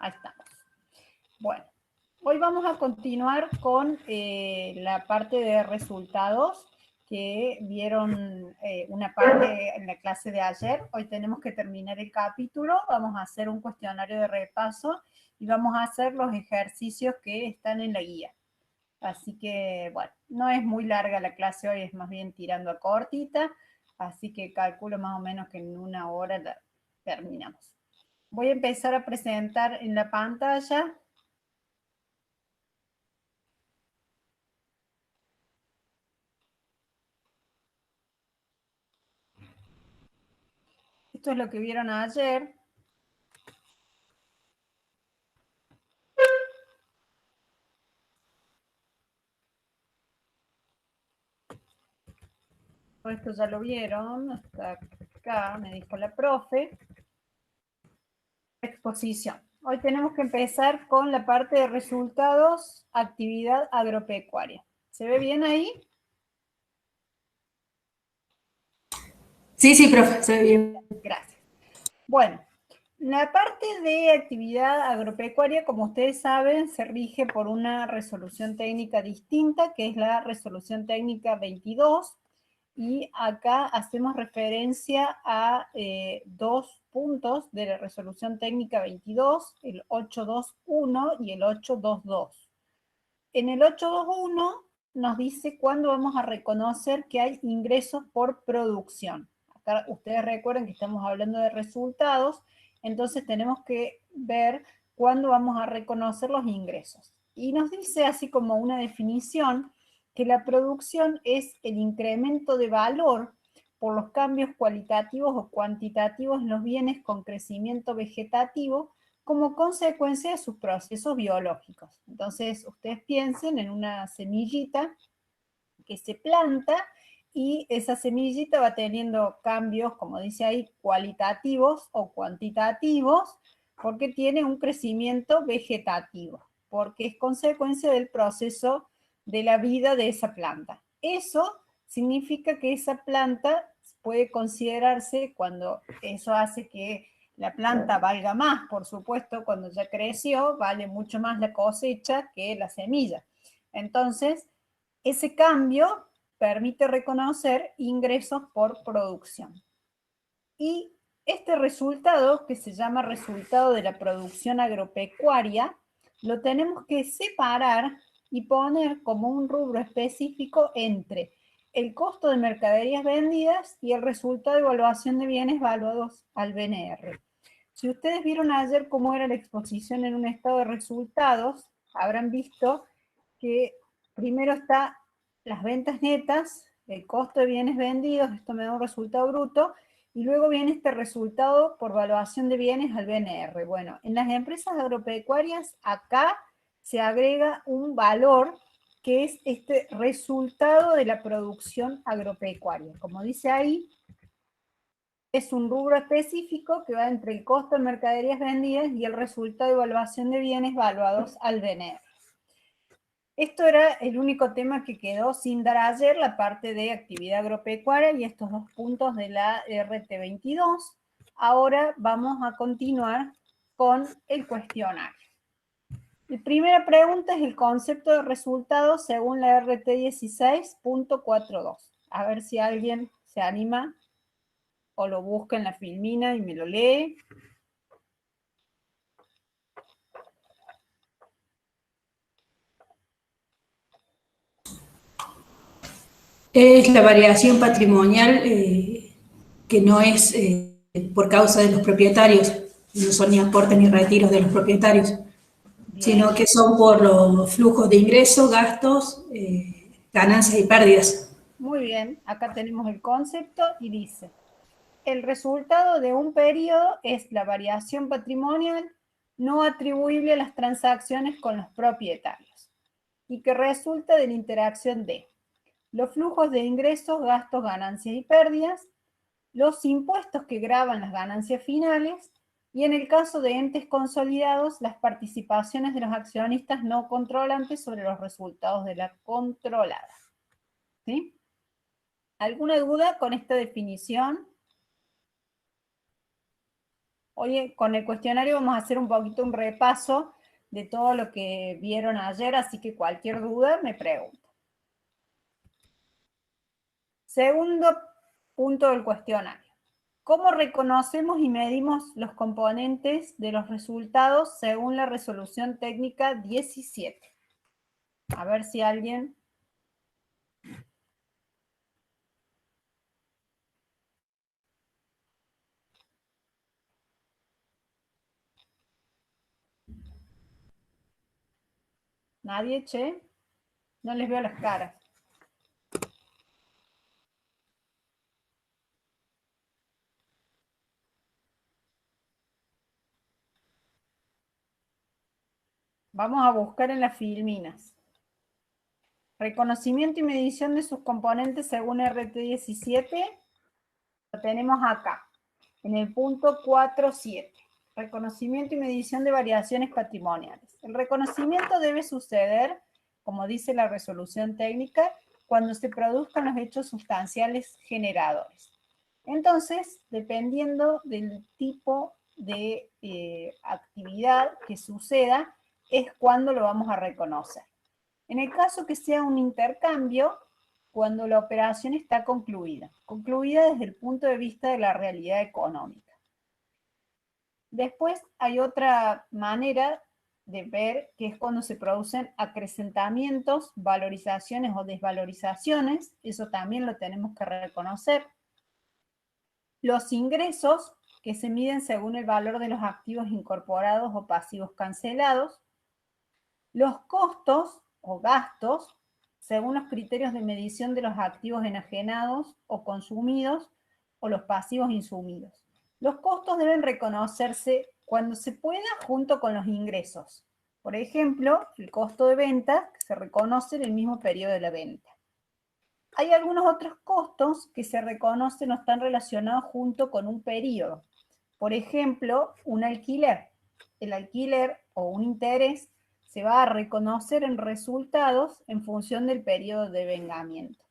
Ahí estamos. Bueno, hoy vamos a continuar con la parte de resultados que vieron una parte en la clase de ayer. Hoy tenemos que terminar el capítulo, vamos a hacer un cuestionario de repaso y vamos a hacer los ejercicios que están en la guía. Así que, bueno, no es muy larga la clase hoy, es más bien tirando a cortita, así que calculo más o menos que en 1 hora la terminamos. Voy a empezar a presentar en la pantalla. Esto es lo que vieron ayer. Esto ya lo vieron, hasta acá me dijo la profe. Exposición. Hoy tenemos que empezar con la parte de resultados, actividad agropecuaria. ¿Se ve bien ahí? Sí, sí, profe, se ve bien. Gracias. Bueno, la parte de actividad agropecuaria, como ustedes saben, se rige por una resolución técnica distinta, que es la resolución técnica 22, y acá hacemos referencia a 2 puntos de la resolución técnica 22, el 821 y el 822. En el 821 nos dice cuándo vamos a reconocer que hay ingresos por producción. Acá ustedes recuerden que estamos hablando de resultados, entonces tenemos que ver cuándo vamos a reconocer los ingresos. Y nos dice así como una definición que la producción es el incremento de valor por los cambios cualitativos o cuantitativos en los bienes con crecimiento vegetativo como consecuencia de sus procesos biológicos. Entonces, ustedes piensen en una semillita que se planta y esa semillita va teniendo cambios, como dice ahí, cualitativos o cuantitativos, porque tiene un crecimiento vegetativo, porque es consecuencia del proceso de la vida de esa planta. Eso significa que esa planta puede considerarse, cuando eso hace que la planta valga más, por supuesto, cuando ya creció, vale mucho más la cosecha que la semilla. Entonces, ese cambio permite reconocer ingresos por producción. Y este resultado, que se llama resultado de la producción agropecuaria, lo tenemos que separar y poner como un rubro específico entre el costo de mercaderías vendidas y el resultado de evaluación de bienes valuados al BNR. Si ustedes vieron ayer cómo era la exposición en un estado de resultados, habrán visto que primero está las ventas netas, el costo de bienes vendidos, esto me da un resultado bruto, y luego viene este resultado por valuación de bienes al BNR. Bueno, en las empresas agropecuarias acá se agrega un valor que es este resultado de la producción agropecuaria. Como dice ahí, es un rubro específico que va entre el costo de mercaderías vendidas y el resultado de evaluación de bienes valuados al BNR. Esto era el único tema que quedó sin dar ayer, la parte de actividad agropecuaria y estos 2 puntos de la RT22. Ahora vamos a continuar con el cuestionario. La primera pregunta es el concepto de resultados según la RT16.42. A ver si alguien se anima o lo busca en la filmina y me lo lee. Es la variación patrimonial que no es por causa de los propietarios, no son ni aportes ni retiros de los propietarios, Bien. sino que son por los flujos de ingresos, gastos, ganancias y pérdidas. Muy bien, acá tenemos el concepto y dice: el resultado de un periodo es la variación patrimonial no atribuible a las transacciones con los propietarios y que resulta de la interacción de los flujos de ingresos, gastos, ganancias y pérdidas, los impuestos que gravan las ganancias finales y, en el caso de entes consolidados, las participaciones de los accionistas no controlantes sobre los resultados de la controlada. ¿Sí? ¿Alguna duda con esta definición? Hoy con el cuestionario vamos a hacer un poquito un repaso de todo lo que vieron ayer, así que cualquier duda me pregunta. Segundo punto del cuestionario. ¿Cómo reconocemos y medimos los componentes de los resultados según la resolución técnica 17? A ver si alguien... ¿Nadie, che? No les veo las caras. Vamos a buscar en las filminas. Reconocimiento y medición de sus componentes según RT17. Lo tenemos acá, en el punto 4.7. Reconocimiento y medición de variaciones patrimoniales. El reconocimiento debe suceder, como dice la resolución técnica, cuando se produzcan los hechos sustanciales generadores. Entonces, dependiendo del tipo de actividad que suceda, es cuando lo vamos a reconocer. En el caso que sea un intercambio, cuando la operación está concluida desde el punto de vista de la realidad económica. Después hay otra manera de ver, que es cuando se producen acrecentamientos, valorizaciones o desvalorizaciones, eso también lo tenemos que reconocer. Los ingresos, que se miden según el valor de los activos incorporados o pasivos cancelados. Los costos o gastos, según los criterios de medición de los activos enajenados o consumidos o los pasivos insumidos. Los costos deben reconocerse cuando se pueda junto con los ingresos. Por ejemplo, el costo de venta se reconoce en el mismo periodo de la venta. Hay algunos otros costos que se reconocen o están relacionados junto con un periodo. Por ejemplo, un alquiler. El alquiler o un interés se va a reconocer en resultados en función del periodo de vengamiento.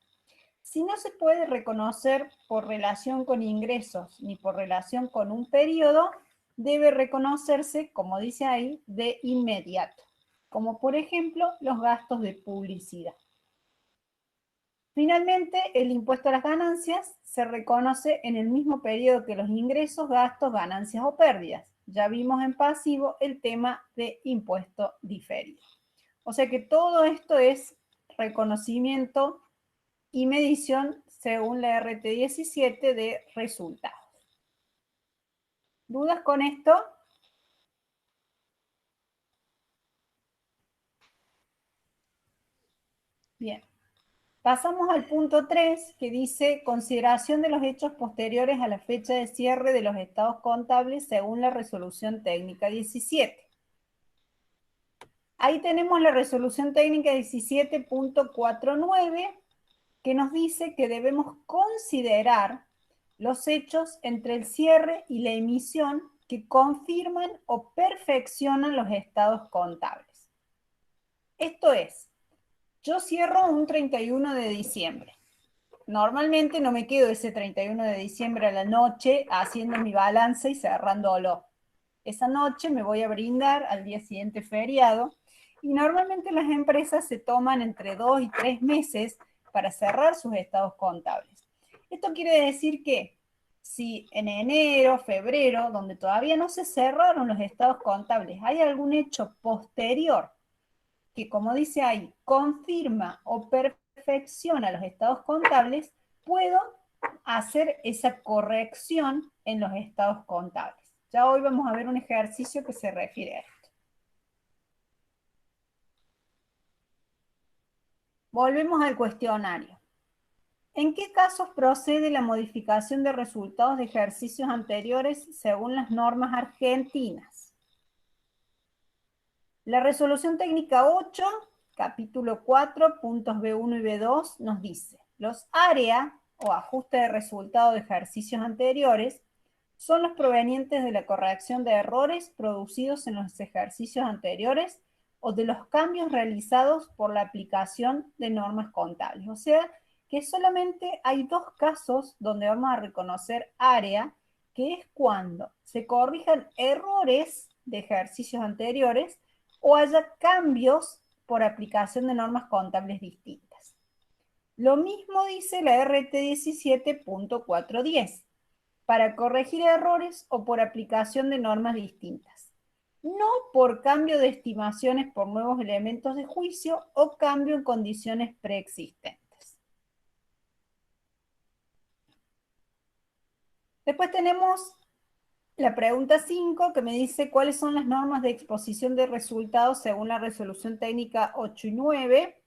Si no se puede reconocer por relación con ingresos ni por relación con un periodo, debe reconocerse, como dice ahí, de inmediato, como por ejemplo los gastos de publicidad. Finalmente, el impuesto a las ganancias se reconoce en el mismo periodo que los ingresos, gastos, ganancias o pérdidas. Ya vimos en pasivo el tema de impuesto diferido. O sea que todo esto es reconocimiento y medición según la RT17 de resultados. ¿Dudas con esto? Bien. Pasamos al punto 3, que dice consideración de los hechos posteriores a la fecha de cierre de los estados contables según la resolución técnica 17. Ahí tenemos la resolución técnica 17.49, que nos dice que debemos considerar los hechos entre el cierre y la emisión que confirman o perfeccionan los estados contables. Esto es, yo cierro un 31 de diciembre. Normalmente no me quedo ese 31 de diciembre a la noche haciendo mi balance y cerrándolo. Esa noche me voy a brindar al día siguiente feriado y normalmente las empresas se toman entre 2 y 3 meses para cerrar sus estados contables. Esto quiere decir que si en enero, febrero, donde todavía no se cerraron los estados contables, hay algún hecho posterior que, como dice ahí, confirma o perfecciona los estados contables, puedo hacer esa corrección en los estados contables. Ya hoy vamos a ver un ejercicio que se refiere a esto. Volvemos al cuestionario. ¿En qué casos procede la modificación de resultados de ejercicios anteriores según las normas argentinas? La resolución técnica 8, capítulo 4, puntos B1 y B2, nos dice, los área o ajuste de resultado de ejercicios anteriores son los provenientes de la corrección de errores producidos en los ejercicios anteriores o de los cambios realizados por la aplicación de normas contables. O sea, que solamente hay dos casos donde vamos a reconocer área, que es cuando se corrijan errores de ejercicios anteriores o haya cambios por aplicación de normas contables distintas. Lo mismo dice la RT 17.410, para corregir errores o por aplicación de normas distintas, no por cambio de estimaciones por nuevos elementos de juicio o cambio en condiciones preexistentes. Después tenemos la pregunta 5, que me dice cuáles son las normas de exposición de resultados según la resolución técnica 8 y 9.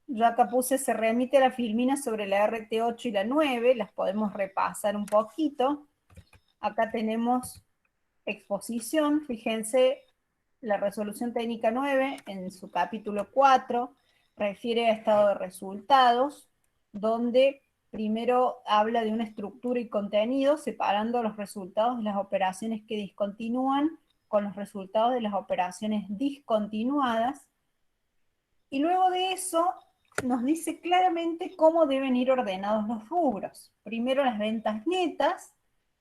Yo acá puse, se remite a la filmina sobre la RT8 y la 9, las podemos repasar un poquito. Acá tenemos exposición, fíjense, la resolución técnica 9 en su capítulo 4 refiere a estado de resultados, donde primero habla de una estructura y contenido, separando los resultados de las operaciones que discontinúan con los resultados de las operaciones discontinuadas. Y luego de eso nos dice claramente cómo deben ir ordenados los rubros. Primero las ventas netas.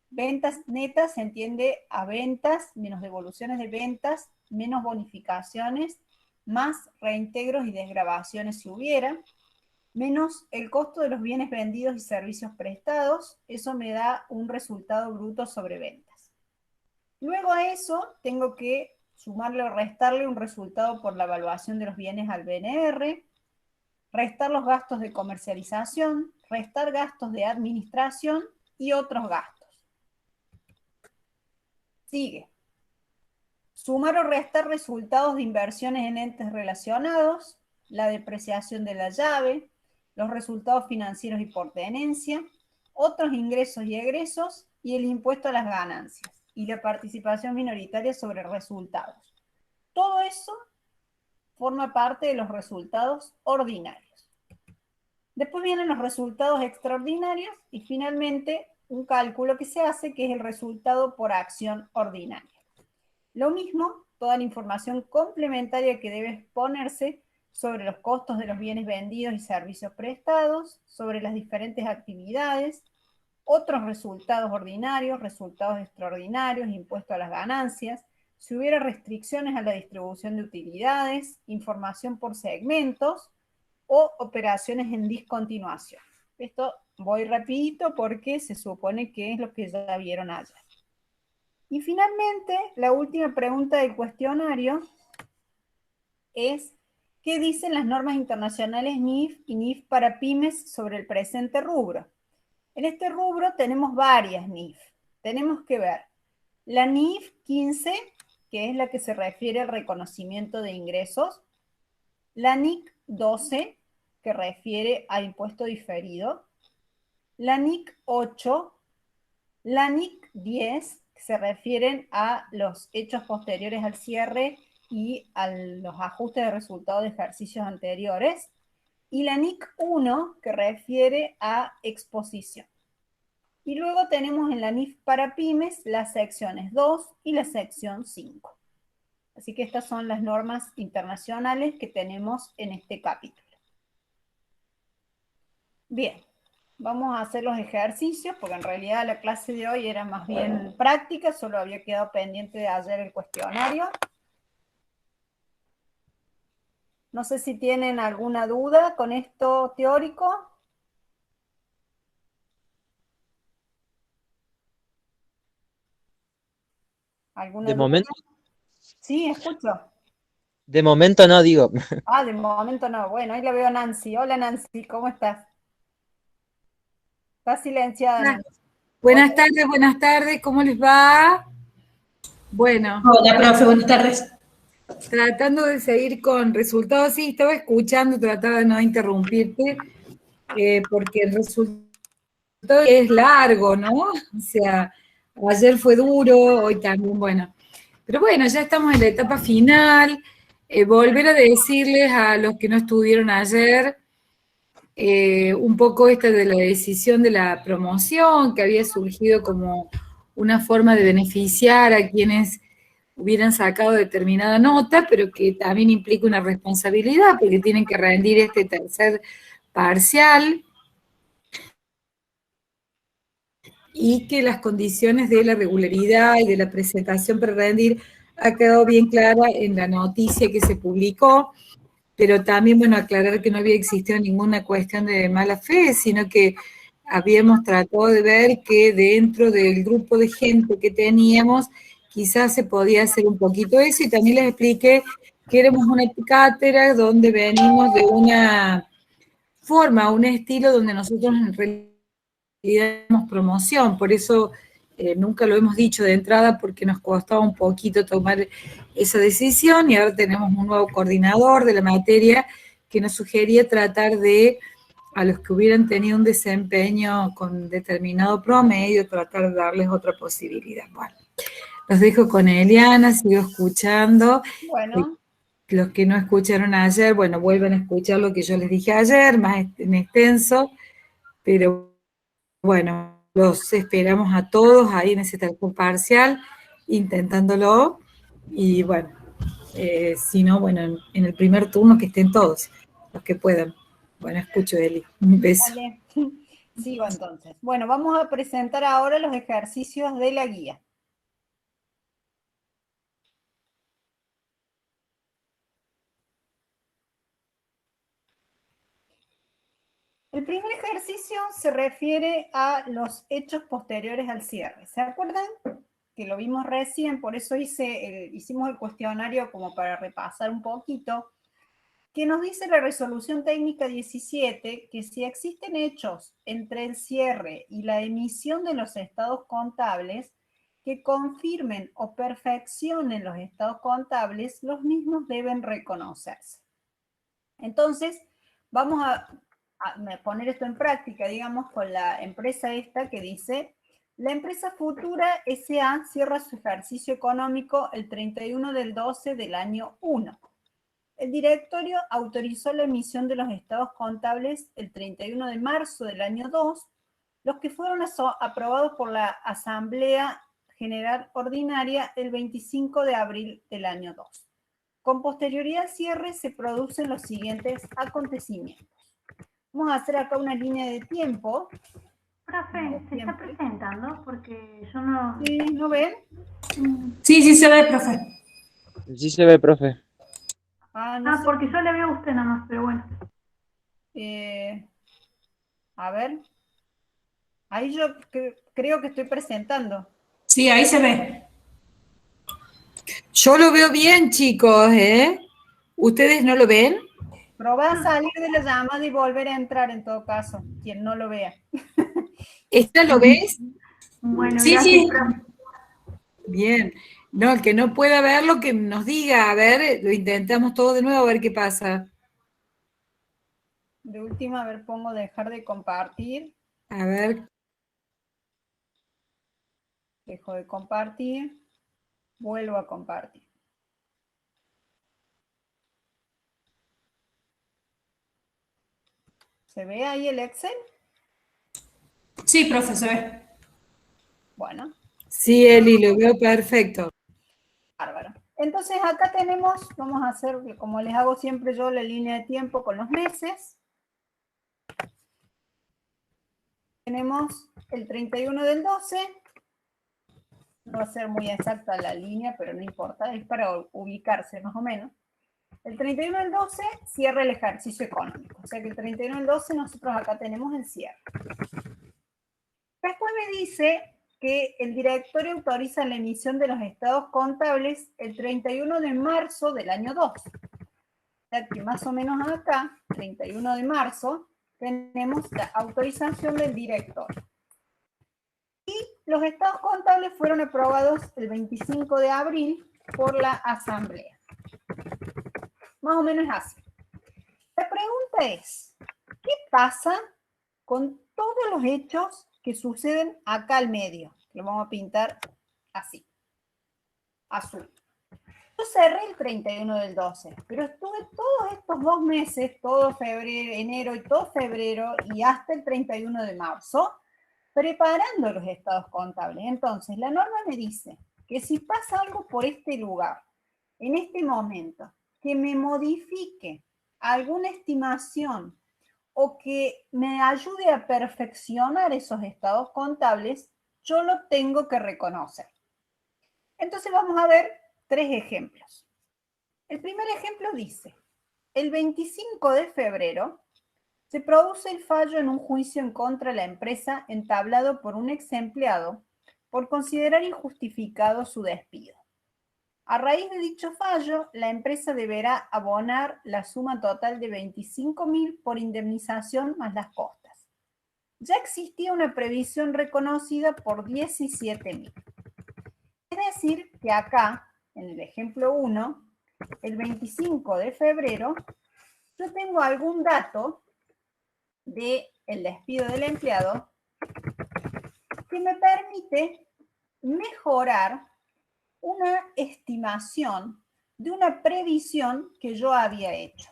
Ventas netas se entiende a ventas menos devoluciones de ventas, menos bonificaciones, más reintegros y desgravaciones si hubiera, menos el costo de los bienes vendidos y servicios prestados. Eso me da un resultado bruto sobre ventas. Luego a eso tengo que sumarle o restarle un resultado por la evaluación de los bienes al BNR, restar los gastos de comercialización, restar gastos de administración y otros gastos. Sigue. Sumar o restar resultados de inversiones en entes relacionados, la depreciación de la llave, los resultados financieros y por tenencia, otros ingresos y egresos y el impuesto a las ganancias y la participación minoritaria sobre resultados. Todo eso forma parte de los resultados ordinarios. Después vienen los resultados extraordinarios y finalmente un cálculo que se hace, que es el resultado por acción ordinaria. Lo mismo, toda la información complementaria que debe exponerse sobre los costos de los bienes vendidos y servicios prestados, sobre las diferentes actividades, otros resultados ordinarios, resultados extraordinarios, impuesto a las ganancias, si hubiera restricciones a la distribución de utilidades, información por segmentos o operaciones en discontinuación. Esto voy rapidito porque se supone que es lo que ya vieron ayer. Y finalmente, la última pregunta del cuestionario es, ¿qué dicen las normas internacionales NIF y NIF para pymes sobre el presente rubro? En este rubro tenemos varias NIF. Tenemos que ver la NIF 15, que es la que se refiere al reconocimiento de ingresos, la NIC 12, que refiere a impuesto diferido, la NIC 8, la NIC 10, que se refieren a los hechos posteriores al cierre y a los ajustes de resultados de ejercicios anteriores, y la NIC 1, que refiere a exposición. Y luego tenemos en la NIF para pymes las secciones 2 y la sección 5. Así que estas son las normas internacionales que tenemos en este capítulo. Bien, vamos a hacer los ejercicios, porque en realidad la clase de hoy era más bien práctica, solo había quedado pendiente de ayer el cuestionario. No sé si tienen alguna duda con esto teórico. ¿Alguna De duda? momento, Sí, escucho. de momento no digo. Ah, de momento no. Bueno, ahí la veo a Nancy. Hola Nancy, ¿cómo estás? Está silenciada, Nancy. Buenas tardes, ¿cómo les va? Bueno, Hola, profe, buenas tardes. tratando de seguir con resultados, sí, estaba escuchando, trataba de no interrumpirte, porque el resultado es largo, ¿no? O sea, ayer fue duro, hoy también, bueno. Pero bueno, ya estamos en la etapa final. Volver a decirles a los que no estuvieron ayer, un poco esta de la decisión de la promoción, que había surgido como una forma de beneficiar a quienes hubieran sacado determinada nota, pero que también implica una responsabilidad, porque tienen que rendir este tercer parcial. y que las condiciones de la regularidad y de la presentación para rendir ha quedado bien clara en la noticia que se publicó, pero también, bueno, aclarar que no había existido ninguna cuestión de mala fe, sino que habíamos tratado de ver que dentro del grupo de gente que teníamos, quizás se podía hacer un poquito eso, y también les expliqué que éramos una cátedra donde venimos de una forma, un estilo donde nosotros en realidad damos promoción, por eso nunca lo hemos dicho de entrada porque nos costaba un poquito tomar esa decisión, y ahora tenemos un nuevo coordinador de la materia que nos sugería tratar de, a los que hubieran tenido un desempeño con determinado promedio, tratar de darles otra posibilidad. Bueno, los dejo con Eliana, sigo escuchando. Bueno. Los que no escucharon ayer, bueno, vuelven a escuchar lo que yo les dije ayer, más en extenso, pero bueno, los esperamos a todos ahí en ese tercer parcial, intentándolo, y bueno, si no, bueno, en el primer turno que estén todos, los que puedan. Bueno, escucho, Eli, un beso. Vale. Sigo entonces. Bueno, vamos a presentar ahora los ejercicios de la guía. El primer ejercicio se refiere a los hechos posteriores al cierre. ¿Se acuerdan? Que lo vimos recién, por eso hicimos el cuestionario como para repasar un poquito, que nos dice la resolución técnica 17 que si existen hechos entre el cierre y la emisión de los estados contables que confirmen o perfeccionen los estados contables, los mismos deben reconocerse. Entonces, vamos a poner esto en práctica, digamos, con la empresa esta que dice: la empresa Futura S.A. cierra su ejercicio económico el 31 del 12 del año 1. El directorio autorizó la emisión de los estados contables el 31 de marzo del año 2, los que fueron aprobados por la Asamblea General Ordinaria el 25 de abril del año 2. Con posterioridad al cierre se producen los siguientes acontecimientos. Vamos a hacer acá una línea de tiempo. Profe, ¿se está presentando? Porque yo no... ¿Sí? ¿No ven? Sí, sí se ve, profe. Sí se ve, profe. No sé. Porque yo le veo a usted nomás, pero bueno. A ver. Ahí yo creo que estoy presentando. Sí, ahí se ve. Yo lo veo bien, chicos, ¿eh? ¿Ustedes no lo ven? Probá a salir de la llamada y volver a entrar en todo caso, quien no lo vea. ¿Esta lo ves? Bueno, Sí, gracias, sí. profe. Bien. No, el que no pueda verlo, que nos diga, a ver, lo intentamos todo de nuevo, a ver qué pasa. De última, a ver, pongo dejar de compartir. A ver. Dejo de compartir. Vuelvo a compartir. ¿Se ve ahí el Excel? Sí, profe, se ve. Bueno. Sí, Eli, lo veo perfecto. Bárbaro. Entonces acá tenemos, vamos a hacer, como les hago siempre yo, la línea de tiempo con los meses. Tenemos el 31 del 12. No va a ser muy exacta la línea, pero no importa, es para ubicarse más o menos. El 31 del 12 cierra el ejercicio económico. O sea que el 31 del 12 nosotros acá tenemos el cierre. Después me dice que el directorio autoriza la emisión de los estados contables el 31 de marzo del año 2. O sea que más o menos acá, 31 de marzo, tenemos la autorización del directorio. Y los estados contables fueron aprobados el 25 de abril por la Asamblea. Más o menos así. La pregunta es, ¿qué pasa con todos los hechos que suceden acá al medio? Lo vamos a pintar así, azul. Yo cerré el 31 del 12, pero estuve todos estos 2 meses, todo febrero, enero y todo febrero, y hasta el 31 de marzo, preparando los estados contables. Entonces, la norma me dice que si pasa algo por este lugar, en este momento, que me modifique alguna estimación o que me ayude a perfeccionar esos estados contables, yo lo tengo que reconocer. Entonces vamos a ver 3 ejemplos. El primer ejemplo dice, el 25 de febrero se produce el fallo en un juicio en contra de la empresa entablado por un ex empleado por considerar injustificado su despido. A raíz de dicho fallo, la empresa deberá abonar la suma total de 25.000 por indemnización más las costas. Ya existía una previsión reconocida por 17.000. Es decir, que acá, en el ejemplo 1, el 25 de febrero, yo tengo algún dato del despido del empleado que me permite mejorar una estimación de una previsión que yo había hecho.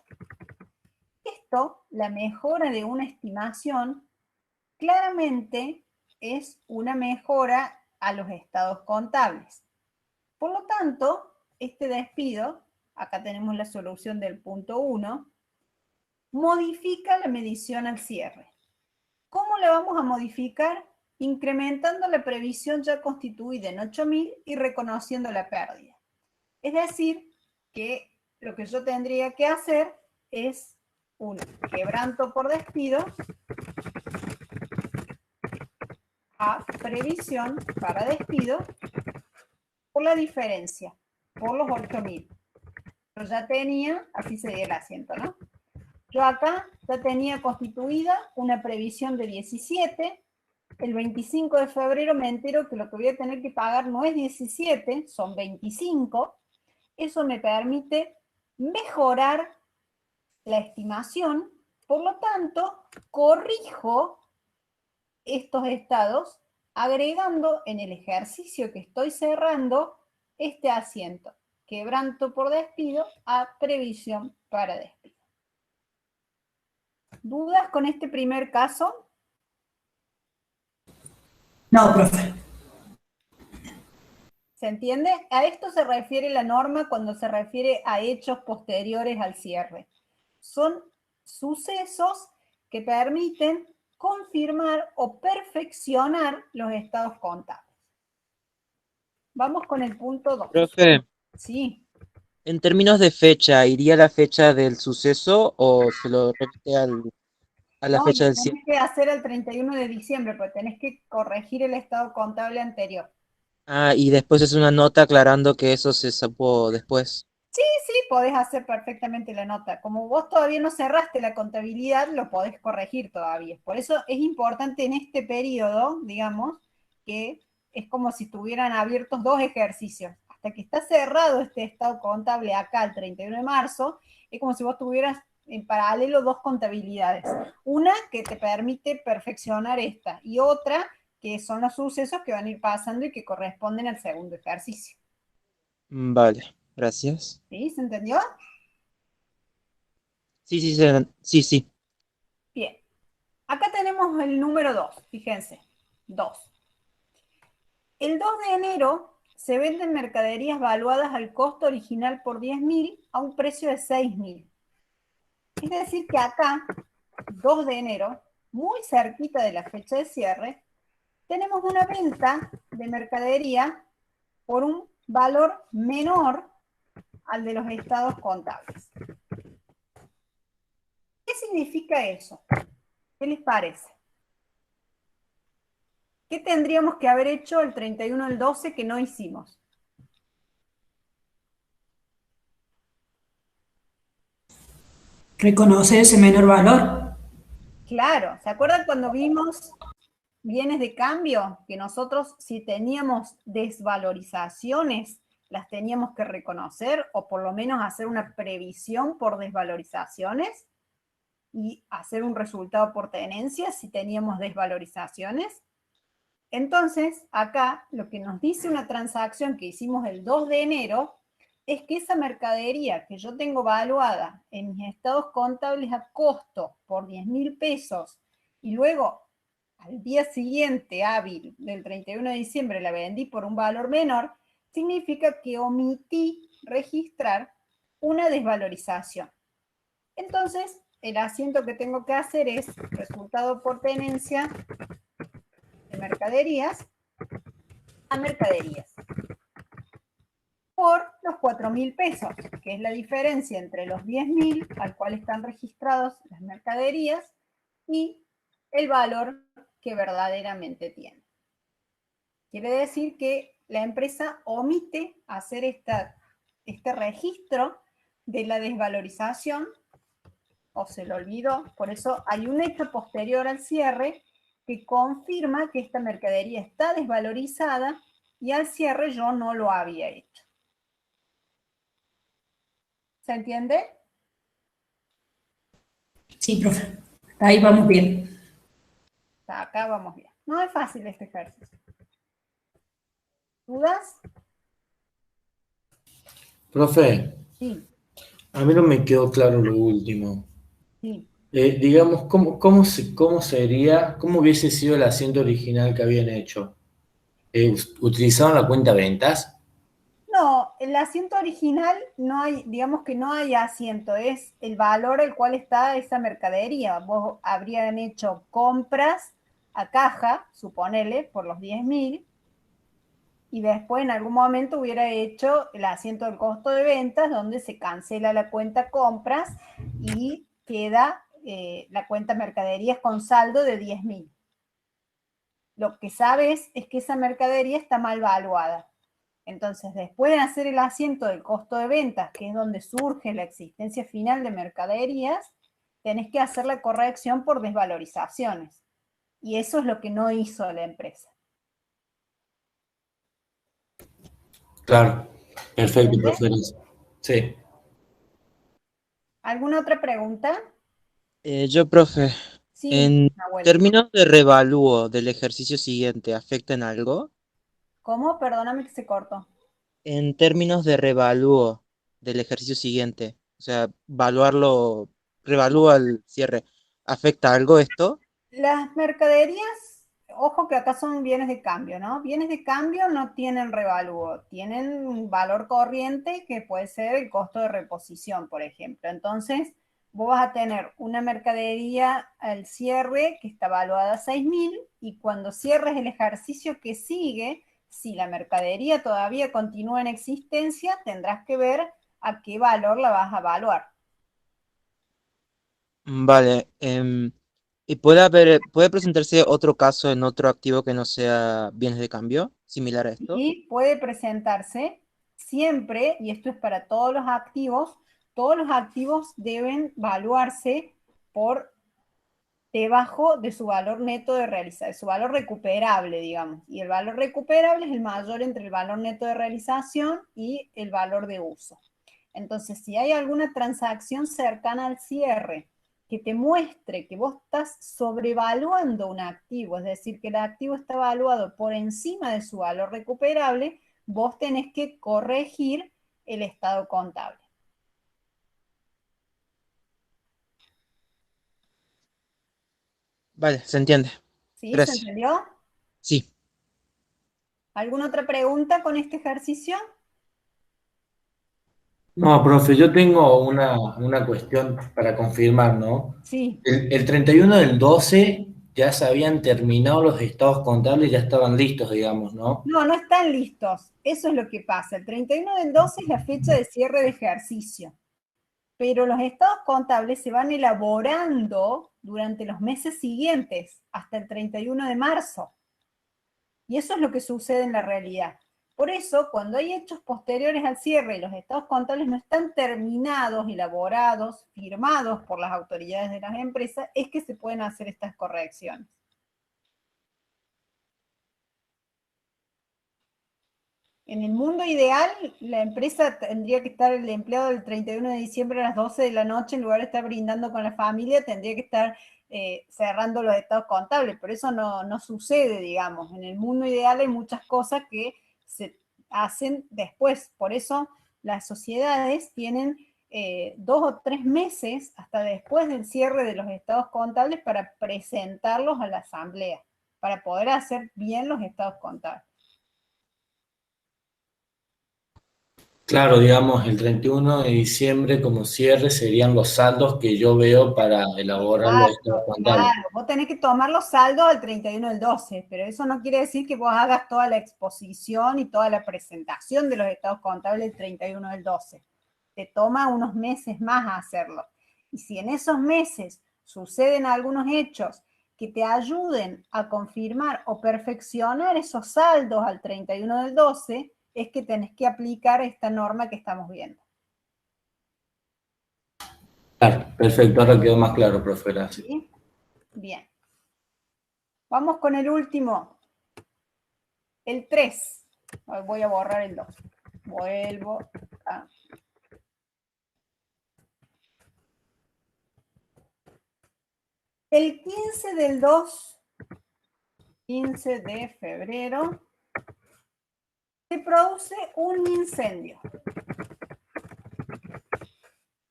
Esto, la mejora de una estimación, claramente es una mejora a los estados contables. Por lo tanto, este despido, acá tenemos la solución del punto 1, modifica la medición al cierre. ¿Cómo la vamos a modificar? Incrementando la previsión ya constituida en 8.000 y reconociendo la pérdida. Es decir, que lo que yo tendría que hacer es un quebranto por despido a previsión para despido por la diferencia, por los 8.000. Yo ya tenía, así sería el asiento, ¿no? Yo acá ya tenía constituida una previsión de 17. El 25 de febrero me entero que lo que voy a tener que pagar no es 17, son 25. Eso me permite mejorar la estimación, por lo tanto, corrijo estos estados agregando en el ejercicio que estoy cerrando este asiento, quebranto por despido a previsión para despido. ¿Dudas con este primer caso? No, profe. ¿Se entiende? A esto se refiere la norma cuando se refiere a hechos posteriores al cierre. Son sucesos que permiten confirmar o perfeccionar los estados contables. Vamos con el punto 2. Profe, Sí. en términos de fecha, ¿iría la fecha del suceso o se lo repite a la No, fecha lo del cierre? tenés que hacer el 31 de diciembre, porque tenés que corregir el estado contable anterior. Ah, y después es una nota aclarando que eso se supo después. Sí, podés hacer perfectamente la nota. Como vos todavía no cerraste la contabilidad, lo podés corregir todavía. Por eso es importante en este periodo, digamos, que es como si estuvieran abiertos 2 ejercicios. Hasta que está cerrado este estado contable acá el 31 de marzo, es como si vos tuvieras en paralelo 2 contabilidades. Una que te permite perfeccionar esta y otra que son los sucesos que van a ir pasando y que corresponden al segundo ejercicio. Vale, gracias. ¿Sí? ¿Se entendió? Sí, sí, sí, sí. Bien. Acá tenemos el número 2, fíjense, 2. El 2 de enero se venden mercaderías valuadas al costo original por 10.000 a un precio de 6.000. Es decir que acá, 2 de enero, muy cerquita de la fecha de cierre, tenemos una venta de mercadería por un valor menor al de los estados contables. ¿Qué significa eso? ¿Qué les parece? ¿Qué tendríamos que haber hecho el 31 del 12 que no hicimos? Reconocer ese menor valor. Claro, ¿se acuerdan cuando vimos bienes de cambio? Que nosotros si teníamos desvalorizaciones, las teníamos que reconocer o por lo menos hacer una previsión por desvalorizaciones y hacer un resultado por tenencia si teníamos desvalorizaciones. Entonces, acá lo que nos dice una transacción que hicimos el 2 de enero es que esa mercadería que yo tengo valuada en mis estados contables a costo por 10.000 pesos y luego al día siguiente hábil del 31 de diciembre la vendí por un valor menor, significa que omití registrar una desvalorización. Entonces, el asiento que tengo que hacer es resultado por tenencia de mercaderías a mercaderías por los 4.000 pesos, que es la diferencia entre los 10.000 al cual están registrados las mercaderías y el valor que verdaderamente tiene. Quiere decir que la empresa omite hacer este registro de la desvalorización, o se lo olvidó. Por eso hay un hecho posterior al cierre que confirma que esta mercadería está desvalorizada y al cierre yo no lo había hecho. ¿Se entiende? Sí, profe. Ahí vamos bien. Acá vamos bien. No es fácil este ejercicio. ¿Dudas? Profe, Sí, a mí no me quedó claro lo último. sí. Digamos, ¿cómo sería, cómo hubiese sido el asiento original que habían hecho? ¿Utilizaban la cuenta ventas? No, el asiento original no hay, digamos que no hay asiento, es el valor al cual está esa mercadería. Vos habrían hecho compras a caja, suponele, por los 10.000, y después en algún momento hubiera hecho el asiento del costo de ventas, donde se cancela la cuenta compras y queda la cuenta mercaderías con saldo de 10.000. Lo que sabes es que esa mercadería está mal valuada. Entonces, después de hacer el asiento del costo de ventas, que es donde surge la existencia final de mercaderías, tenés que hacer la corrección por desvalorizaciones. Y eso es lo que no hizo la empresa. Claro, perfecto, ¿Entiendes? profe. Sí. ¿Alguna otra pregunta? Yo, profe, Sí, en Nahuel. términos de revalúo del ejercicio siguiente, ¿afecta en algo? ¿Cómo? Perdóname que se cortó. En términos de revalúo del ejercicio siguiente, o sea, evaluarlo, revalúa el cierre, ¿afecta algo esto? Las mercaderías, ojo que acá son bienes de cambio, ¿no? Bienes de cambio no tienen revalúo, tienen un valor corriente que puede ser el costo de reposición, por ejemplo. Entonces, vos vas a tener una mercadería al cierre que está valuada a 6.000 y cuando cierres el ejercicio que sigue, si la mercadería todavía continúa en existencia, tendrás que ver a qué valor la vas a evaluar. Vale, ¿y puede presentarse otro caso en otro activo que no sea bienes de cambio, similar a esto? Y puede presentarse siempre, y esto es para todos los activos deben valuarse por debajo de su valor neto de realización, de su valor recuperable, digamos. Y el valor recuperable es el mayor entre el valor neto de realización y el valor de uso. Entonces, si hay alguna transacción cercana al cierre que te muestre que vos estás sobrevaluando un activo, es decir, que el activo está valuado por encima de su valor recuperable, vos tenés que corregir el estado contable. Vale, se entiende. ¿Sí? ¿Se Gracias. entendió? Sí. ¿Alguna otra pregunta con este ejercicio? No, profe, yo tengo una cuestión para confirmar, ¿no? Sí. El 31 del 12 ya se habían terminado los estados contables, ya estaban listos, digamos, ¿no? No, no están listos. Eso es lo que pasa. El 31 del 12 es la fecha de cierre de ejercicio, pero los estados contables se van elaborando durante los meses siguientes, hasta el 31 de marzo. Y eso es lo que sucede en la realidad. Por eso, cuando hay hechos posteriores al cierre y los estados contables no están terminados, elaborados, firmados por las autoridades de las empresas, es que se pueden hacer estas correcciones. En el mundo ideal, la empresa tendría que estar, el empleado del 31 de diciembre a las 12 de la noche, en lugar de estar brindando con la familia, tendría que estar cerrando los estados contables, pero eso no sucede, digamos. En el mundo ideal hay muchas cosas que se hacen después. Por eso las sociedades tienen 2 o 3 meses hasta después del cierre de los estados contables para presentarlos a la asamblea, para poder hacer bien los estados contables. Claro, digamos, el 31 de diciembre como cierre serían los saldos que yo veo para elaborar los estados Exacto, contables. claro. Vos tenés que tomar los saldos al 31 del 12, pero eso no quiere decir que vos hagas toda la exposición y toda la presentación de los estados contables el 31 del 12. Te toma unos meses más hacerlo. Y si en esos meses suceden algunos hechos que te ayuden a confirmar o perfeccionar esos saldos al 31 del 12, es que tenés que aplicar esta norma que estamos viendo. Claro, perfecto, ahora quedó más claro, profe, gracias. ¿Sí? Bien. Vamos con el último. El 3. Voy a borrar el 2. Vuelvo a... El 15 del 2, 15 de febrero, se produce un incendio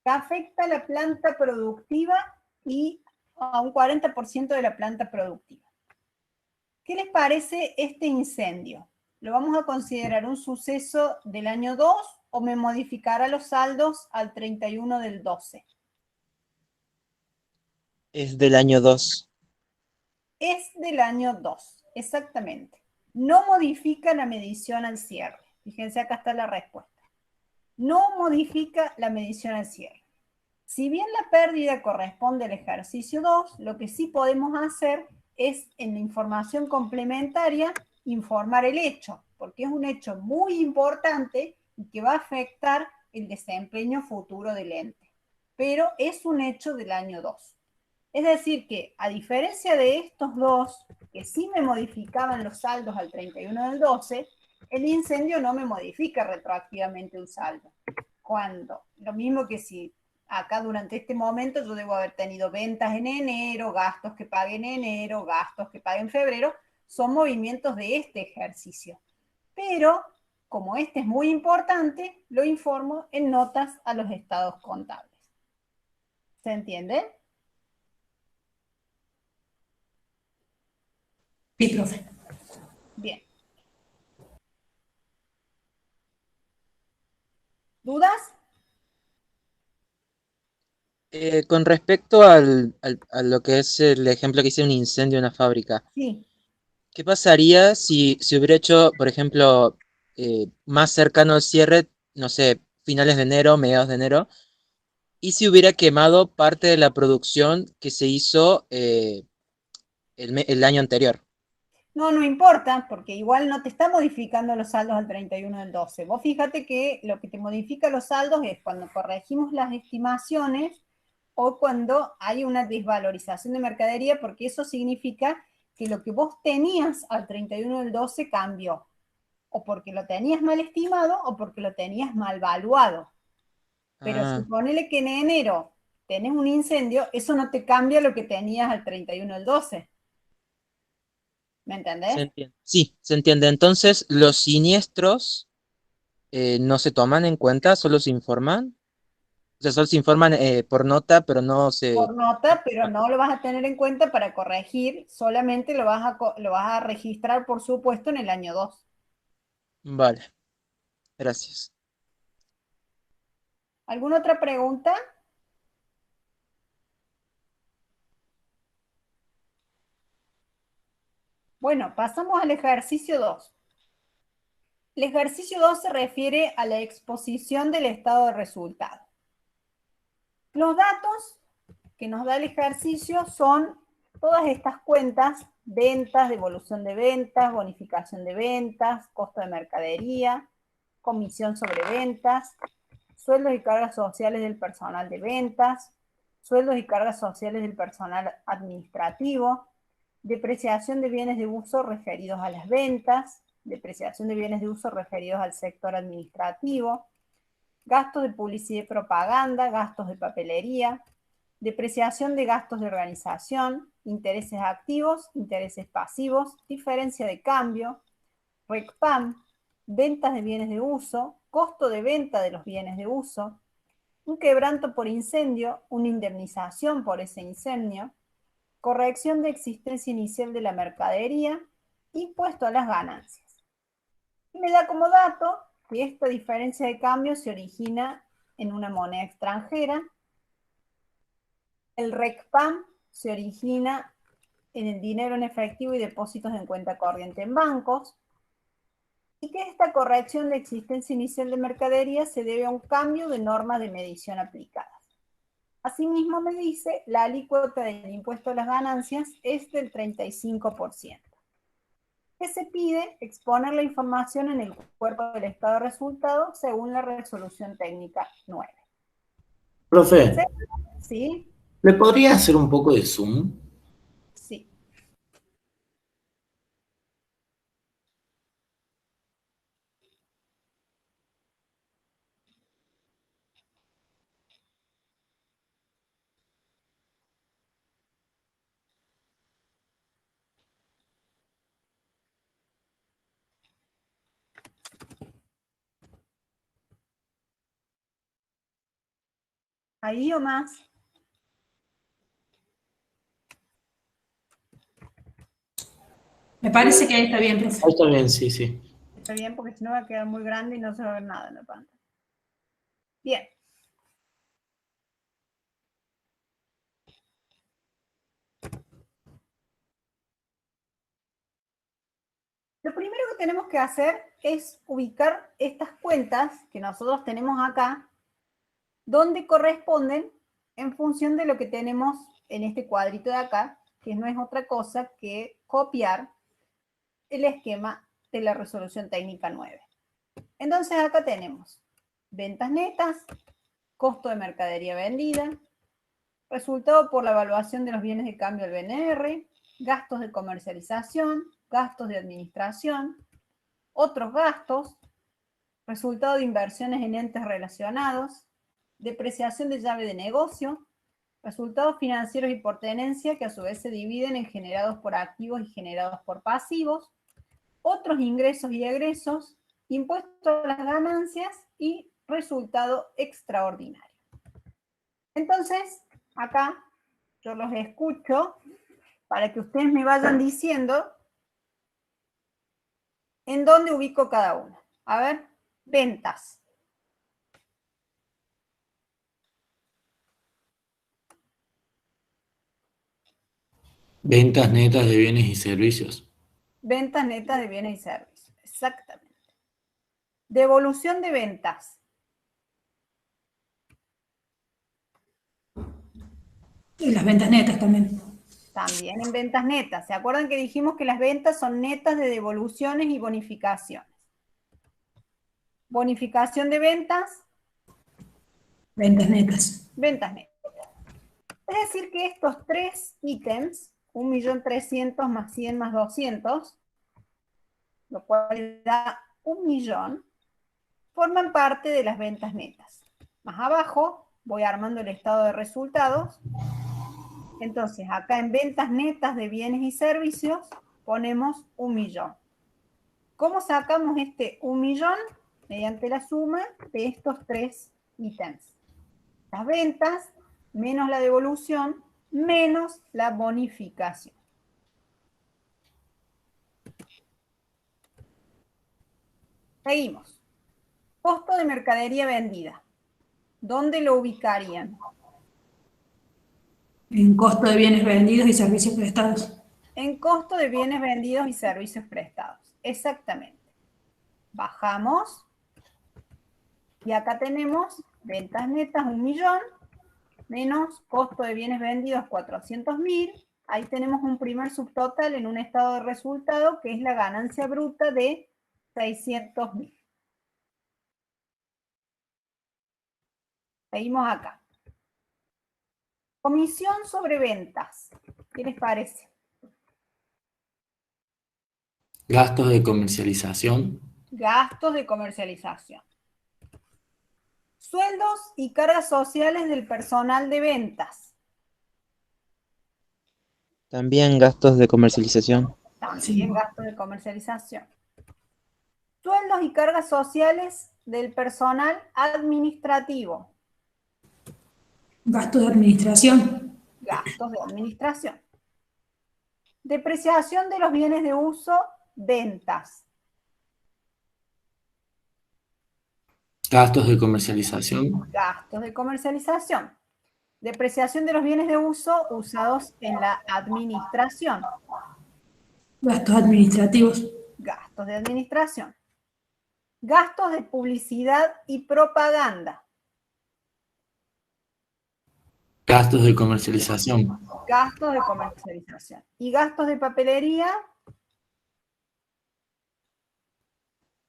que afecta a la planta productiva y a un 40% de la planta productiva. ¿Qué les parece este incendio? ¿Lo vamos a considerar un suceso del año 2 o me modificará los saldos al 31 del 12? Es del año 2. Es del año 2, exactamente. No modifica la medición al cierre. Fíjense, acá está la respuesta. No modifica la medición al cierre. Si bien la pérdida corresponde al ejercicio 2, lo que sí podemos hacer es en la información complementaria informar el hecho, porque es un hecho muy importante y que va a afectar el desempeño futuro del ente. Pero es un hecho del año 2. Es decir que, a diferencia de estos dos, que sí me modificaban los saldos al 31 del 12, el incendio no me modifica retroactivamente un saldo. Cuando, lo mismo que si acá durante este momento yo debo haber tenido ventas en enero, gastos que pagué en enero, gastos que pagué en febrero, son movimientos de este ejercicio. Pero, como este es muy importante, lo informo en notas a los estados contables. ¿Se entiende? Sí, profe. Bien. ¿Dudas? Con respecto a lo que es el ejemplo que hice un incendio en una fábrica, Sí. ¿qué pasaría si se hubiera hecho, por ejemplo, más cercano al cierre, no sé, finales de enero, mediados de enero, y si hubiera quemado parte de la producción que se hizo el año anterior? No, no importa, porque igual no te está modificando los saldos al 31 del 12. Vos fíjate que lo que te modifica los saldos es cuando corregimos las estimaciones o cuando hay una desvalorización de mercadería, porque eso significa que lo que vos tenías al 31 del 12 cambió, o porque lo tenías mal estimado o porque lo tenías mal valuado. Pero Ah, suponele que en enero tenés un incendio, eso no te cambia lo que tenías al 31 del 12. ¿Me se entendés? entiende. Sí, se entiende. Entonces, los siniestros no se toman en cuenta, solo se informan. O sea, solo se informan por nota, pero no se... Por nota, pero no lo vas a tener en cuenta para corregir, solamente lo vas a registrar, por supuesto, en el año 2. Vale, gracias. ¿Alguna otra pregunta? Bueno, pasamos al ejercicio 2. El ejercicio 2 se refiere a la exposición del estado de resultado. Los datos que nos da el ejercicio son todas estas cuentas: ventas, devolución de ventas, bonificación de ventas, costo de mercadería, comisión sobre ventas, sueldos y cargas sociales del personal de ventas, sueldos y cargas sociales del personal administrativo, depreciación de bienes de uso referidos a las ventas, depreciación de bienes de uso referidos al sector administrativo, gastos de publicidad y propaganda, gastos de papelería, depreciación de gastos de organización, intereses activos, intereses pasivos, diferencia de cambio, RECPAM, ventas de bienes de uso, costo de venta de los bienes de uso, un quebranto por incendio, una indemnización por ese incendio, corrección de existencia inicial de la mercadería, impuesto a las ganancias. Y me da como dato si esta diferencia de cambio se origina en una moneda extranjera. El RECPAM se origina en el dinero en efectivo y depósitos en cuenta corriente en bancos. Y que esta corrección de existencia inicial de mercadería se debe a un cambio de normas de medición aplicadas. Asimismo, me dice, la alícuota del impuesto a las ganancias es del 35%. Que se pide exponer la información en el cuerpo del estado de resultado según la resolución técnica 9. Profe, ¿Sí? ¿le podría hacer un poco de zoom? Sí. ¿Ahí o más? Me parece que ahí está bien, profe. Ahí está bien, sí, sí. Está bien, porque si no va a quedar muy grande y no se va a ver nada en la pantalla. Bien. Lo primero que tenemos que hacer es ubicar estas cuentas que nosotros tenemos acá, donde corresponden en función de lo que tenemos en este cuadrito de acá, que no es otra cosa que copiar el esquema de la resolución técnica 9. Entonces acá tenemos ventas netas, costo de mercadería vendida, resultado por la evaluación de los bienes de cambio del BNR, gastos de comercialización, gastos de administración, otros gastos, resultado de inversiones en entes relacionados, depreciación de llave de negocio, resultados financieros y por tenencia que a su vez se dividen en generados por activos y generados por pasivos, otros ingresos y egresos, impuesto a las ganancias y resultado extraordinario. Entonces, acá yo los escucho para que ustedes me vayan diciendo en dónde ubico cada uno. A ver, ventas. Ventas netas de bienes y servicios. Ventas netas de bienes y servicios, exactamente. Devolución de ventas. Y las ventas netas también. También en ventas netas. ¿Se acuerdan que dijimos que las ventas son netas de devoluciones y bonificaciones? Bonificación de ventas. Ventas netas. Ventas netas. Es decir que estos tres ítems, 1.300.000 más 100 más 200, lo cual da 1.000.000, forman parte de las ventas netas. Más abajo voy armando el estado de resultados. Entonces, acá en ventas netas de bienes y servicios ponemos 1.000.000. ¿Cómo sacamos este 1.000.000? Mediante la suma de estos tres ítems. Las ventas menos la devolución menos la bonificación. Seguimos. Costo de mercadería vendida. ¿Dónde lo ubicarían? En costo de bienes vendidos y servicios prestados. En costo de bienes vendidos y servicios prestados. Exactamente. Bajamos. Y acá tenemos ventas netas 1.000.000 menos costo de bienes vendidos 400.000. Ahí tenemos un primer subtotal en un estado de resultado que es la ganancia bruta de 600.000. Seguimos acá. Comisión sobre ventas. ¿Qué les parece? Gastos de comercialización. Gastos de comercialización. Sueldos y cargas sociales del personal de ventas. También gastos de comercialización. También gastos de comercialización. Sueldos y cargas sociales del personal administrativo. Gastos de administración. Gastos de administración. Depreciación de los bienes de uso, ventas. Gastos de comercialización. Gastos de comercialización. Depreciación de los bienes de uso usados en la administración. Gastos administrativos. Gastos de administración. Gastos de publicidad y propaganda. Gastos de comercialización. Gastos de comercialización. Y gastos de papelería.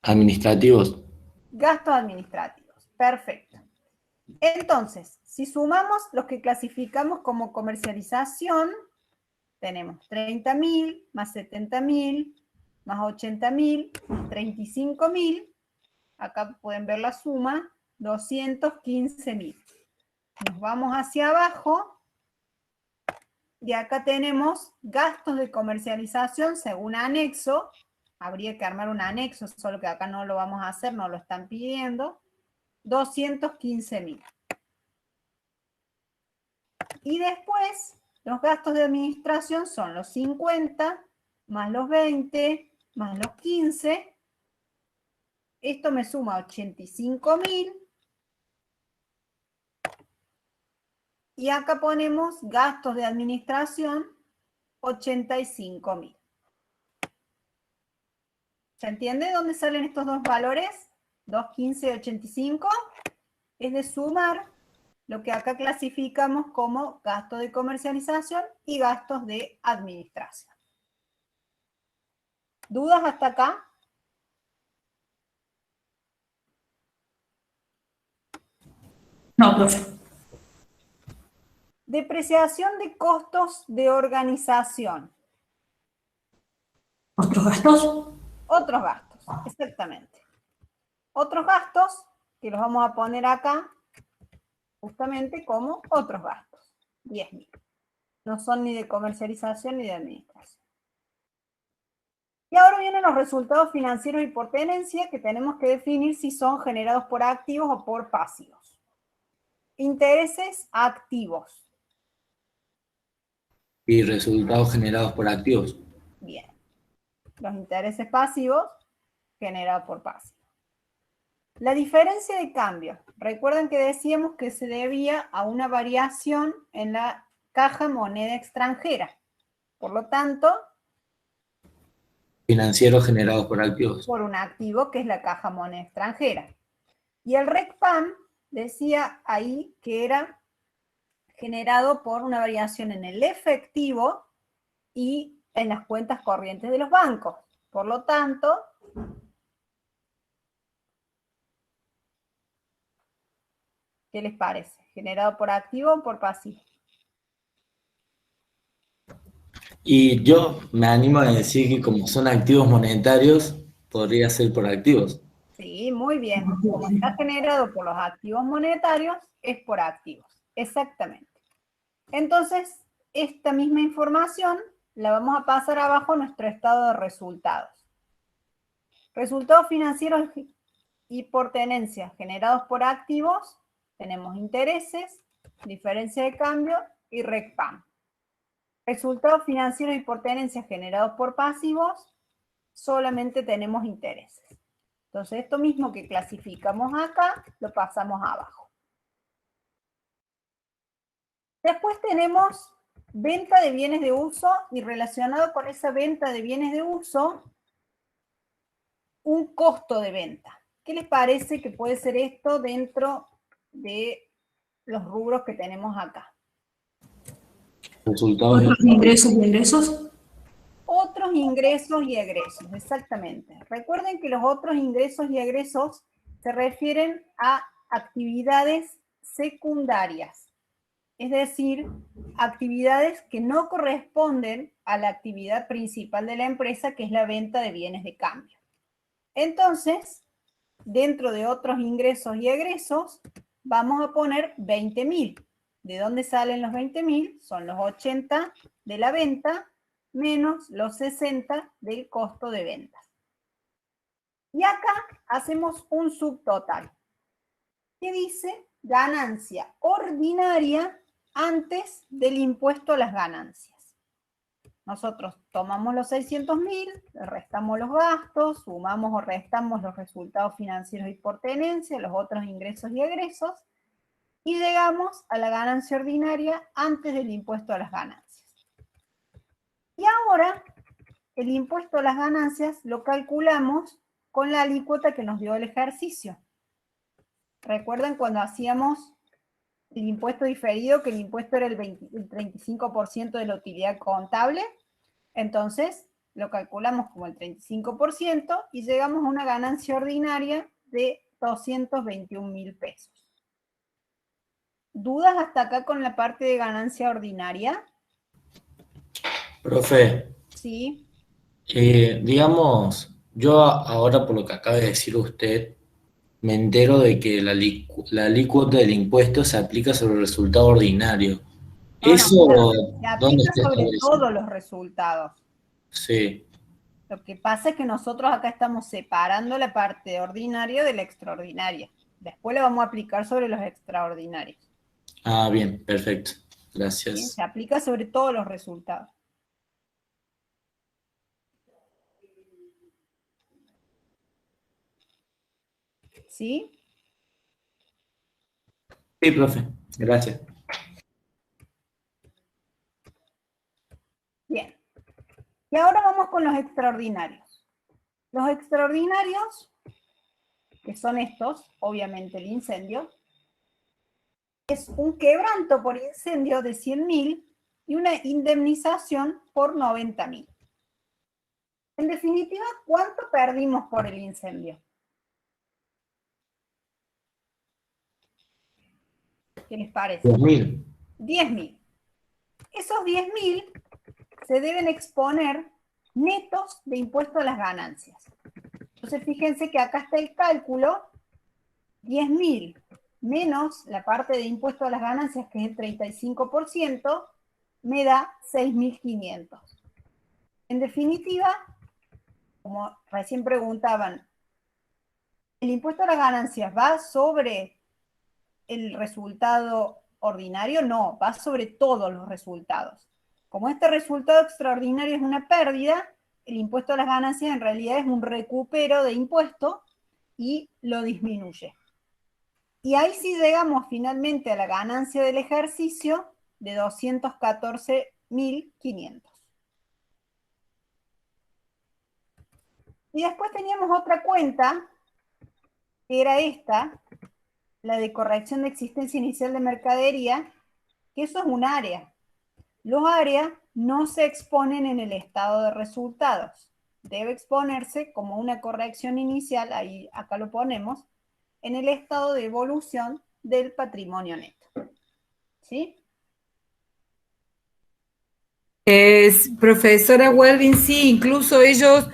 Administrativos. Gastos administrativos. Perfecto. Entonces, si sumamos los que clasificamos como comercialización, tenemos 30.000 más 70.000 más 80.000, 35.000. Acá pueden ver la suma, 215.000. Nos vamos hacia abajo y acá tenemos gastos de comercialización según anexo. Habría que armar un anexo, solo que acá no lo vamos a hacer, no lo están pidiendo. 215.000. Y después, los gastos de administración son los 50, más los 20, más los 15. Esto me suma 85.000. Y acá ponemos gastos de administración, 85.000. ¿Se entiende dónde salen estos dos valores? 215 y 85. Es de sumar lo que acá clasificamos como gasto de comercialización y gastos de administración. ¿Dudas hasta acá? No, profe. Depreciación de costos de organización. ¿Otros gastos? Otros gastos, exactamente. Otros gastos que los vamos a poner acá justamente como otros gastos. 10.000. No son ni de comercialización ni de administración. Y ahora vienen los resultados financieros y por tenencia que tenemos que definir si son generados por activos o por pasivos. Intereses activos. Y resultados generados por activos. Bien. Los intereses pasivos generados por pasivos. La diferencia de cambio. Recuerden que decíamos que se debía a una variación en la caja moneda extranjera. Por lo tanto, Financieros generados por activos. por un activo que es la caja moneda extranjera. Y el RECPAM decía ahí que era generado por una variación en el efectivo y en las cuentas corrientes de los bancos. Por lo tanto, ¿qué les parece? ¿Generado por activo o por pasivo? Y yo me animo a decir que como son activos monetarios, podría ser por activos. Sí, muy bien. Como está generado por los activos monetarios, es por activos. Exactamente. Entonces, esta misma información la vamos a pasar abajo a nuestro estado de resultados. Resultados financieros y por tenencia generados por activos, tenemos intereses, diferencia de cambio y RECPAM. Resultados financieros y por tenencia generados por pasivos, solamente tenemos intereses. Entonces, esto mismo que clasificamos acá, lo pasamos abajo. Después tenemos venta de bienes de uso y relacionado con esa venta de bienes de uso, un costo de venta. ¿Qué les parece que puede ser esto dentro de los rubros que tenemos acá? Resultados ¿Otros ingresos y egresos? Otros ingresos y egresos, exactamente. Recuerden que los otros ingresos y egresos se refieren a actividades secundarias, es decir, actividades que no corresponden a la actividad principal de la empresa, que es la venta de bienes de cambio. Entonces, dentro de otros ingresos y egresos, vamos a poner 20.000. ¿De dónde salen los 20.000? Son los 80 de la venta menos los 60 del costo de ventas. Y acá hacemos un subtotal que dice ganancia ordinaria antes del impuesto a las ganancias. Nosotros tomamos los 600.000, restamos los gastos, sumamos o restamos los resultados financieros y por tenencia, los otros ingresos y egresos, y llegamos a la ganancia ordinaria antes del impuesto a las ganancias. Y ahora, el impuesto a las ganancias lo calculamos con la alícuota que nos dio el ejercicio. ¿Recuerdan cuando hacíamos el impuesto diferido, que el impuesto era el 35% de la utilidad contable? Entonces, lo calculamos como el 35% y llegamos a una ganancia ordinaria de 221.000 pesos. ¿Dudas hasta acá con la parte de ganancia ordinaria? Profe, Sí. digamos, yo ahora por lo que acaba de decir usted, me entero de que la alícuota del impuesto se aplica sobre el resultado ordinario. No, ¿Eso se dónde aplica está sobre establecido? todos los resultados. Sí. Lo que pasa es que nosotros acá estamos separando la parte ordinaria de la extraordinaria. Después la vamos a aplicar sobre los extraordinarios. Ah, bien, perfecto. ¿Sí? Gracias. Se aplica sobre todos los resultados. ¿Sí? Sí, profe, gracias. Bien. Y ahora vamos con los extraordinarios. Los extraordinarios, que son estos, obviamente el incendio, es un quebranto por incendio de 100.000 y una indemnización por 90.000. En definitiva, ¿cuánto perdimos por el incendio? ¿Qué les parece? 2000. 10.000. Esos 10.000 se deben exponer netos de impuesto a las ganancias. Entonces, fíjense que acá está el cálculo, 10.000 menos la parte de impuesto a las ganancias, que es el 35%, me da 6.500. En definitiva, como recién preguntaban, ¿el impuesto a las ganancias va sobre el resultado ordinario? No, va sobre todos los resultados. Como este resultado extraordinario es una pérdida, el impuesto a las ganancias en realidad es un recupero de impuesto y lo disminuye. Y ahí sí llegamos finalmente a la ganancia del ejercicio de 214.500. Y después teníamos otra cuenta, que era esta, la de corrección de existencia inicial de mercadería, que eso es un área. Los áreas no se exponen en el estado de resultados. Debe exponerse como una corrección inicial, ahí acá lo ponemos, en el estado de evolución del patrimonio neto. ¿Sí? Profesora Welvin, sí, incluso ellos,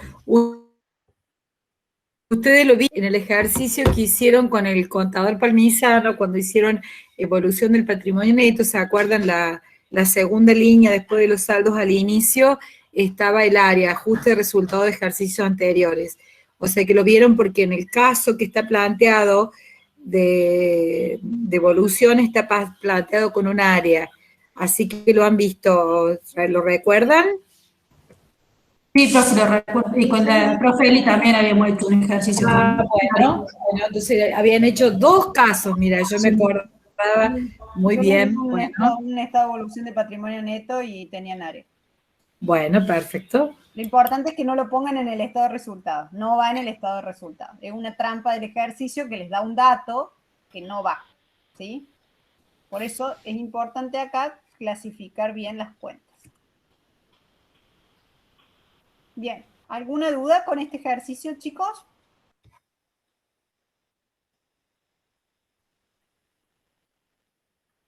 ustedes lo vi en el ejercicio que hicieron con el contador Palmisano, cuando hicieron evolución del patrimonio neto, ¿se acuerdan? La segunda línea después de los saldos al inicio, estaba el área, ajuste de resultados de ejercicios anteriores. O sea que lo vieron porque en el caso que está planteado de evolución está planteado con un área. Así que lo han visto, ¿lo recuerdan? Sí, profe, lo recuerdo. Y con la profe Eli también habíamos hecho un ejercicio. Bueno, entonces habían hecho 2 casos, mira, yo me acordaba muy bien. Un estado de evolución de patrimonio neto y tenían área. Bueno, perfecto. Lo importante es que no lo pongan en el estado de resultados, no va en el estado de resultados. Es una trampa del ejercicio que les da un dato que no va, ¿sí? Por eso es importante acá clasificar bien las cuentas. Bien, ¿alguna duda con este ejercicio, chicos?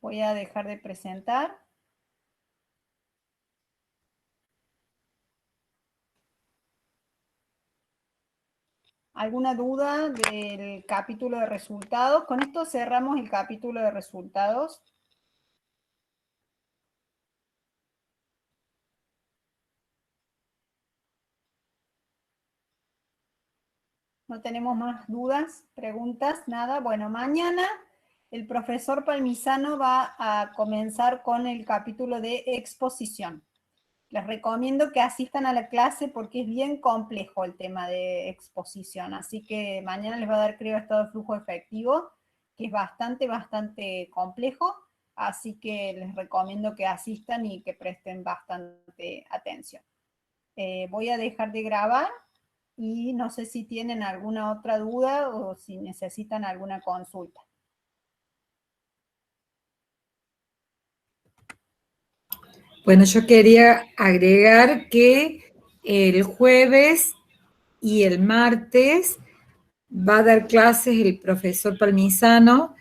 Voy a dejar de presentar. ¿Alguna duda del capítulo de resultados? Con esto cerramos el capítulo de resultados. No tenemos más dudas, preguntas, nada. Bueno, mañana el profesor Palmisano va a comenzar con el capítulo de exposición. Les recomiendo que asistan a la clase porque es bien complejo el tema de exposición, así que mañana les va a dar, creo, estado de flujo efectivo, que es bastante complejo, así que les recomiendo que asistan y que presten bastante atención. Voy a dejar de grabar y no sé si tienen alguna otra duda o si necesitan alguna consulta. Bueno, yo quería agregar que el jueves y el martes va a dar clases el profesor Palmisano